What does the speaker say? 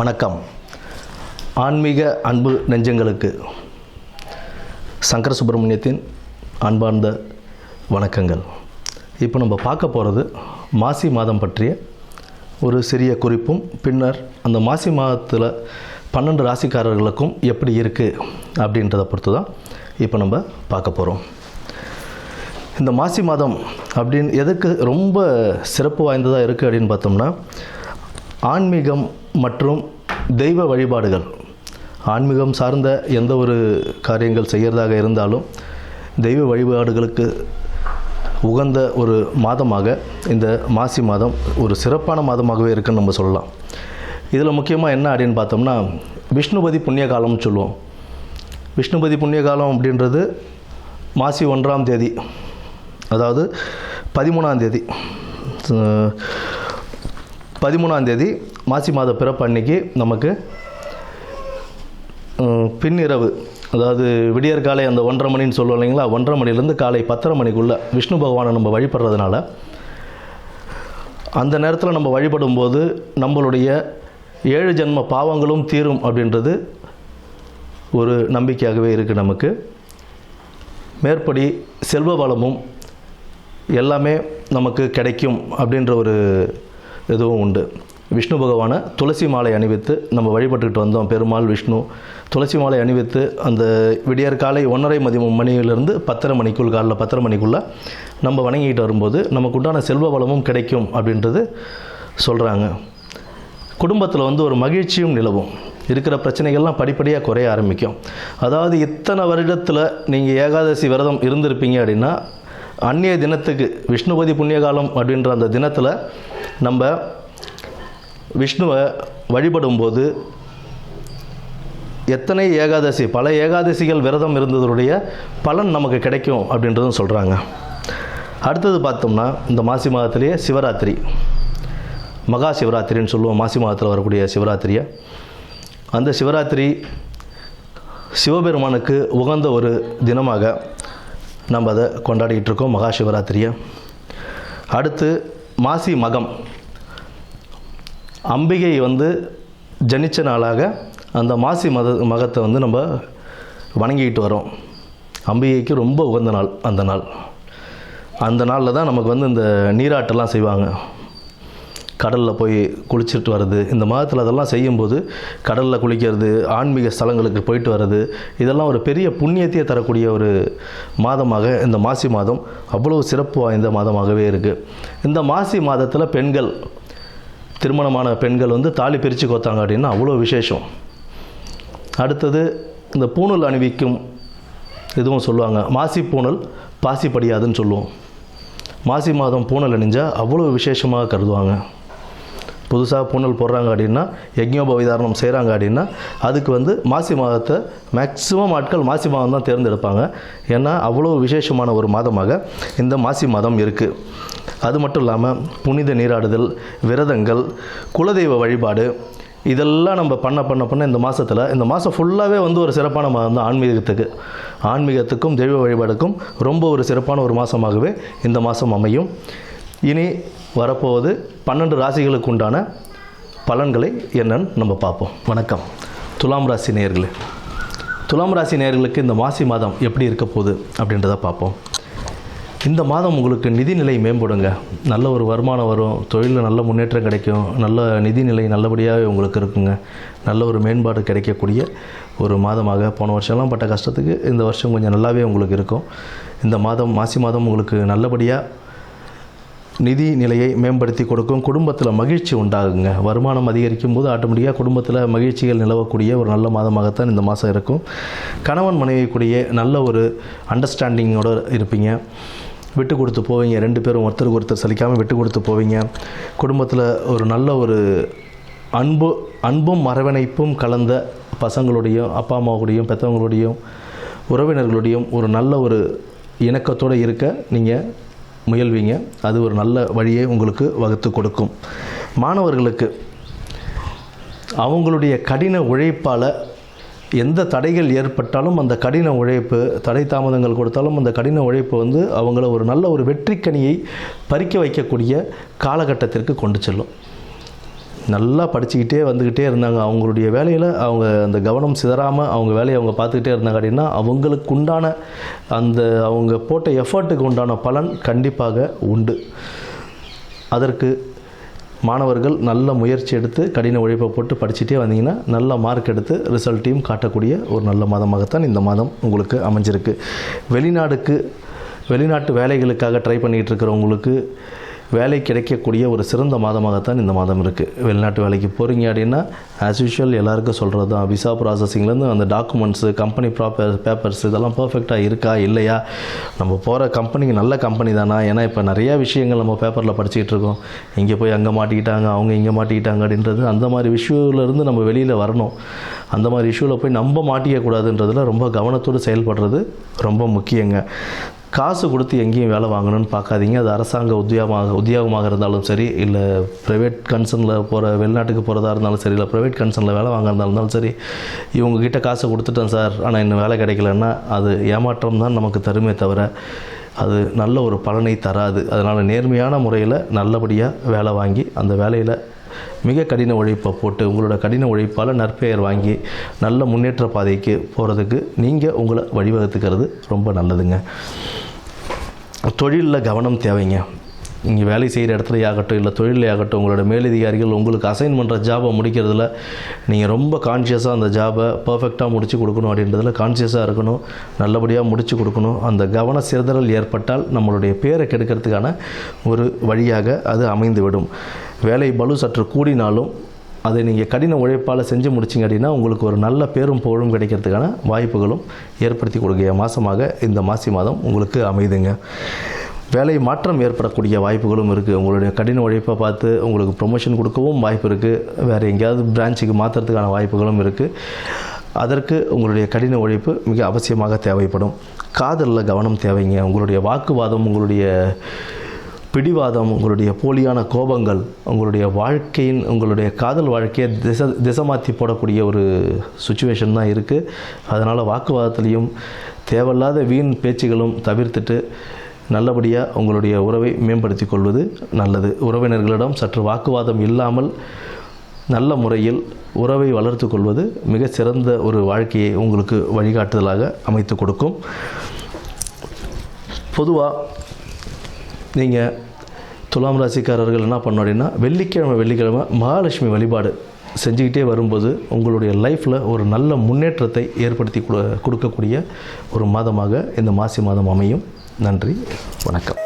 வணக்கம். ஆன்மீக அன்பு நெஞ்சங்களுக்கு சங்கர சுப்பிரமணியத்தின் அன்பார்ந்த வணக்கங்கள். இப்போ நம்ம பார்க்க போகிறது மாசி மாதம் பற்றிய ஒரு சிறிய குறிப்பும், பின்னர் அந்த மாசி மாதத்தில் 12 ராசிக்காரர்களுக்கும் எப்படி இருக்குது அப்படின்றத பொறுத்து தான் இப்போ நம்ம பார்க்க போகிறோம். இந்த மாசி மாதம் அப்படின்னு எதுக்கு ரொம்ப சிறப்பு வாய்ந்ததாக இருக்குது அப்படின்னு பார்த்தோம்னா, ஆன்மீகம் மற்றும் தெய்வ வழிபாடுகள், ஆன்மீகம் சார்ந்த எந்த ஒரு காரியங்கள் செய்கிறதாக இருந்தாலும் தெய்வ வழிபாடுகளுக்கு உகந்த ஒரு மாதமாக இந்த மாசி மாதம் ஒரு சிறப்பான மாதமாகவே இருக்குன்னு நம்ம சொல்லலாம். இதில் முக்கியமாக என்ன அப்படின்னு பார்த்தோம்னா, விஷ்ணுபதி புண்ணிய காலம்னு சொல்லுவோம். விஷ்ணுபதி புண்ணிய காலம் அப்படின்றது மாசி 1ஆம் தேதி, அதாவது 13ஆம் தேதி 13ஆம் தேதி மாசி மாத பிறப்பு அன்னைக்கு நமக்கு பின்னிரவு, அதாவது விடியற் காலை அந்த 1:30 மணின்னு சொல்லுவோம் இல்லைங்களா, 1:30 மணிலேருந்து காலை 10:30 மணிக்குள்ளே விஷ்ணு பகவானை நம்ம வழிபடுறதுனால அந்த நேரத்தில் நம்ம வழிபடும்போது நம்மளுடைய 7 ஜென்ம பாவங்களும் தீரும் அப்படின்றது ஒரு நம்பிக்கையாகவே இருக்குது நமக்கு. மேற்படி செல்வ வளமும் எல்லாமே நமக்கு கிடைக்கும் அப்படின்ற ஒரு இதுவும் உண்டு. விஷ்ணு பகவானை துளசி மாலை அணிவித்து நம்ம வழிபட்டுக்கிட்டு வந்தோம். பெருமாள் விஷ்ணு துளசி மாலை அணிவித்து அந்த விடியற் காலை 1:30 மணியிலிருந்து 10:30 மணிக்குள், காலைல 10:30 மணிக்குள்ளே நம்ம வணங்கிட்டு வரும்போது நமக்கு உண்டான செல்வ வளமும் கிடைக்கும் அப்படின்றது சொல்கிறாங்க. குடும்பத்தில் ஒரு மகிழ்ச்சியும் நிலவும். இருக்கிற பிரச்சனைகள்லாம் படிப்படியாக குறைய ஆரம்பிக்கும். அதாவது இத்தனை வருடத்தில் நீங்கள் ஏகாதசி விரதம் இருந்திருப்பீங்க அப்படின்னா, அன்றைய தினத்துக்கு விஷ்ணுபதி புண்ணியகாலம் அப்படின்ற அந்த தினத்தில் நம்ம விஷ்ணுவை வழிபடும்போது எத்தனை ஏகாதசி, பல ஏகாதசிகள் விரதம் இருந்ததுடைய பலன் நமக்கு கிடைக்கும் அப்படின்றதும் சொல்கிறாங்க. அடுத்தது பார்த்தோம்னா, இந்த மாசி மாதத்திலேயே சிவராத்திரி, மகா சிவராத்திரின்னு சொல்லுவோம். மாசி மாதத்தில் வரக்கூடிய சிவராத்திரியை, அந்த சிவராத்திரி சிவபெருமானுக்கு உகந்த ஒரு தினமாக நம்ம அதை கொண்டாடிக்கிட்டு இருக்கோம், மகா சிவராத்திரியை. அடுத்து மாசி மகம், அம்பிகை ஜனித்த நாளாக அந்த மாசி மகத்தை நம்ம வணங்கிக்கிட்டு வரோம். அம்பிகைக்கு ரொம்ப உகந்த நாள் அந்த நாள். அந்த நாளில் தான் நமக்கு இந்த நீராட்டெல்லாம் செய்வாங்க. கடலில் போய் குளிச்சுட்டு வர்றது, இந்த மாதத்தில் அதெல்லாம் செய்யும்போது கடலில் குளிக்கிறது, ஆன்மீக ஸ்தலங்களுக்கு போயிட்டு வர்றது, இதெல்லாம் ஒரு பெரிய புண்ணியத்தையே தரக்கூடிய ஒரு மாதமாக இந்த மாசி மாதம் அவ்வளோ சிறப்பு வாய்ந்த மாதமாகவே இருக்குது. இந்த மாசி மாதத்தில் பெண்கள், திருமணமான பெண்கள் தாலி பிரித்து கோத்தாங்க அப்படின்னா அவ்வளோ விசேஷம். அடுத்தது இந்த பூணூல் அணிவிக்கும் இதுவும் சொல்லுவாங்க. மாசி பூணல் பாசி படியாதுன்னு சொல்லுவோம். மாசி மாதம் பூணல் அணிஞ்சால் அவ்வளோ விசேஷமாக கருதுவாங்க. புதுசாக பூணல் போடுறாங்க அப்படின்னா, யஜ்ஞோபவிதாரணம் செய்கிறாங்க அப்படின்னா, அதுக்கு மாசி மாதத்தை மேக்ஸிமம் ஆட்கள் மாசி மாதம் தான் தேர்ந்தெடுப்பாங்க. ஏன்னா அவ்வளோ விசேஷமான ஒரு மாதமாக இந்த மாசி மாதம் இருக்குது. அது மட்டும் இல்லாமல் புனித நீராடுதல், விரதங்கள், குலதெய்வ வழிபாடு, இதெல்லாம் நம்ம பண்ண இந்த மாதத்தில், இந்த மாதம் ஃபுல்லாகவே ஒரு சிறப்பான மாதம் தான். ஆன்மீகத்துக்கும் தெய்வ வழிபாடுக்கும் ரொம்ப ஒரு சிறப்பான ஒரு மாதமாகவே இந்த மாதம் அமையும். இனி வரப்போவது 12 ராசிகளுக்கு உண்டான பலன்களை என்னன்னு நம்ம பார்ப்போம். வணக்கம். துலாம் ராசி நேயர்களே, துலாம் ராசி நேயர்களுக்கு இந்த மாசி மாதம் எப்படி இருக்க போகுது அப்படின்றத பார்ப்போம். இந்த மாதம் உங்களுக்கு நிதிநிலை மேம்படுங்க. நல்ல ஒரு வருமானம் வரும், தொழிலில் நல்ல முன்னேற்றம் கிடைக்கும், நல்ல நிதிநிலை நல்லபடியாக உங்களுக்கு இருக்குங்க. நல்ல ஒரு மேம்பாடு கிடைக்கக்கூடிய ஒரு மாதமாக, போன வருஷம்லாம் பட்ட கஷ்டத்துக்கு இந்த வருஷம் கொஞ்சம் நல்லாவே உங்களுக்கு இருக்கும். இந்த மாதம் மாசி மாதம் உங்களுக்கு நல்லபடியாக நிதி நிலையை மேம்படுத்தி கொடுக்கும். குடும்பத்தில் மகிழ்ச்சி உண்டாகுங்க. வருமானம் அதிகரிக்கும் போது ஆட்டோமேட்டிக்காக குடும்பத்தில் மகிழ்ச்சிகள் நிலவக்கூடிய ஒரு நல்ல மாதமாகத்தான் இந்த மாதம் இருக்கும். கணவன் மனைவிக்குரிய நல்ல ஒரு அண்டர்ஸ்டாண்டிங்கோடு இருப்பீங்க. விட்டு கொடுத்து போவீங்க. 2 பேரும் ஒருத்தருக்கு ஒருத்தர் சலிக்காமல் விட்டு கொடுத்து போவீங்க. குடும்பத்தில் ஒரு நல்ல ஒரு அன்பும் அரவணைப்பும் கலந்த பசங்களுடையும், அப்பா அம்மாவுடையும், பெற்றவங்களுடையும், உறவினர்களுடையும் ஒரு நல்ல ஒரு இணக்கத்தோடு இருக்க நீங்கள் முயல்வீங்க. அது ஒரு நல்ல வழியை உங்களுக்கு வகுத்து கொடுக்கும். மாணவர்களுக்கு அவங்களுடைய கடின உழைப்பால் எந்த தடைகள் ஏற்பட்டாலும் அந்த கடின உழைப்பு, தடை தாமதங்கள் கொடுத்தாலும் அந்த கடின உழைப்பு அவங்கள ஒரு நல்ல ஒரு வெற்றிக்கனியை பறிக்க வைக்கக்கூடிய காலகட்டத்திற்கு கொண்டு செல்லும். நல்லா படிச்சுக்கிட்டே வந்துக்கிட்டே இருந்தாங்க. அவங்களுடைய வேலையில் அவங்க அந்த கவனம் சிதறாமல் அவங்க வேலையை அவங்க பார்த்துக்கிட்டே இருந்தாங்க அப்படின்னா அவங்களுக்கு உண்டான அந்த அவங்க போட்ட எஃபர்ட்டுக்கு உண்டான பலன் கண்டிப்பாக உண்டு. அதற்கு மாணவர்கள் நல்ல முயற்சி எடுத்து கடின உழைப்பை போட்டு படிச்சுட்டே வந்தீங்கன்னா நல்ல மார்க் எடுத்து ரிசல்ட்டையும் காட்டக்கூடிய ஒரு நல்ல மாதமாகத்தான் இந்த மாதம் உங்களுக்கு அமைஞ்சிருக்கு. வெளிநாட்டு வேலைகளுக்காக ட்ரை பண்ணிகிட்டு இருக்கிறவங்களுக்கு வேலை கிடைக்கக்கூடிய ஒரு சிறந்த மாதமாகத்தான் இந்த மாதம் இருக்குது. வெளிநாட்டு வேலைக்கு போகிறீங்க அப்படின்னா ஆஸ் யூஷுவல் எல்லாருக்கும் சொல்கிறது தான், விசா ப்ராசஸிங்லேருந்து அந்த டாக்குமெண்ட்ஸு, கம்பெனி பேப்பர்ஸ் இதெல்லாம் பர்ஃபெக்டாக இருக்கா இல்லையா, நம்ம போகிற கம்பெனிக்கு நல்ல கம்பெனி தானா. ஏன்னா இப்போ நிறையா விஷயங்கள் நம்ம பேப்பரில் படிச்சுக்கிட்டு இருக்கோம். இங்கே போய் அங்கே மாட்டிக்கிட்டாங்க, அவங்க இங்கே மாட்டிக்கிட்டாங்க அப்படின்றது, அந்த மாதிரி இஷ்யூலேருந்து நம்ம வெளியில் வரணும். அந்த மாதிரி இஷ்யூவில் போய் நம்ம மாட்டிக்கக்கூடாதுன்றதில் ரொம்ப கவனத்தோடு செயல்படுறது ரொம்ப முக்கியங்க. காசு கொடுத்து எங்கேயும் வேலை வாங்கணும்னு பார்க்காதீங்க. அது அரசாங்க உத்தியோகமாக இருந்தாலும் சரி, இல்லை ப்ரைவேட் கன்சர்னில் போகிற வெளிநாட்டுக்கு போகிறதா இருந்தாலும் சரி, இல்லை ப்ரைவேட் கன்சர்னில் வேலை வாங்குறதா இருந்தாலும் சரி, இவங்ககிட்ட காசை கொடுத்துட்டேன் சார் ஆனால் இன்னும் வேலை கிடைக்கலன்னா அது ஏமாற்றம் தான் நமக்கு தருமே தவிர அது நல்ல ஒரு பலனை தராது. அதனால் நேர்மையான முறையில் நல்லபடியாக வேலை வாங்கி அந்த வேலையில் மிக கடின உழைப்பை போட்டு உங்களோட கடின உழைப்பால் நற்பெயர் வாங்கி நல்ல முன்னேற்ற பாதைக்கு போகிறதுக்கு நீங்கள் உங்களை வழிவகுத்துக்கிறது ரொம்ப நல்லதுங்க. தொழிலில் கவனம் தேவைங்க. இங்கே வேலை செய்கிற இடத்துல ஆகட்டும், இல்லை தொழிலே ஆகட்டும், உங்களோட மேலதிகாரிகள் உங்களுக்கு அசைன் பண்ணுற ஜாபை முடிக்கிறதுல நீங்கள் ரொம்ப கான்ஷியஸாக அந்த ஜாபை பர்ஃபெக்டாக முடித்து கொடுக்கணும் அப்படின்றதுல கான்ஷியஸாக இருக்கணும். நல்லபடியாக முடித்து கொடுக்கணும். அந்த கவன சிதறல் ஏற்பட்டால் நம்மளுடைய பேரை கெடுக்கிறதுக்கான ஒரு வழியாக அது அமைந்துவிடும். வேலை பளு சற்று கூடினாலும் அதை நீங்கள் கடின உழைப்பால் செஞ்சு முடிச்சிங்க அப்படின்னா உங்களுக்கு ஒரு நல்ல பேரும் புகழும் கிடைக்கிறதுக்கான வாய்ப்புகளும் ஏற்படுத்தி கொடுக்கிற மாதமாக இந்த மாசி மாதம் உங்களுக்கு அமைதுங்க. வேலை மாற்றம் ஏற்படக்கூடிய வாய்ப்புகளும் இருக்குது. உங்களுடைய கடின உழைப்பை பார்த்து உங்களுக்கு ப்ரொமோஷன் கொடுக்கவும் வாய்ப்பு இருக்குது. வேறு எங்கேயாவது பிரான்ச்சுக்கு மாற்றுறதுக்கான வாய்ப்புகளும் இருக்குது. அதற்கு உங்களுடைய கடின உழைப்பு மிக அவசியமாக தேவைப்படும். காதலில் கவனம் தேவைங்க. உங்களுடைய வாக்குவாதம், உங்களுடைய பிடிவாதம், உங்களுடைய போலியான கோபங்கள் உங்களுடைய காதல் வாழ்க்கையை திசை மாற்றி போடக்கூடிய ஒரு சுச்சுவேஷன் தான் இருக்குது. அதனால் வாக்குவாதத்துலேயும் தேவையில்லாத வீண் பேச்சுகளும் தவிர்த்துட்டு நல்லபடியாக உங்களுடைய உறவை மேம்படுத்தி கொள்வது நல்லது. உறவினர்களிடம் சற்று வாக்குவாதம் இல்லாமல் நல்ல முறையில் உறவை வளர்த்து கொள்வது மிக சிறந்த ஒரு வாழ்க்கையை உங்களுக்கு வழிகாட்டுதலாக அமைத்து கொடுக்கும். பொதுவாக நீங்கள் துலாம் ராசிக்காரர்கள் என்ன பண்ணணும் அப்படின்னா வெள்ளிக்கிழமை மகாலட்சுமி வழிபாடு செஞ்சுக்கிட்டே வரும்போது உங்களுடைய லைஃப்பில் ஒரு நல்ல முன்னேற்றத்தை ஏற்படுத்தி கொடுக்கக்கூடிய ஒரு மாதமாக இந்த மாசி மாதம் அமையும். நன்றி, வணக்கம்.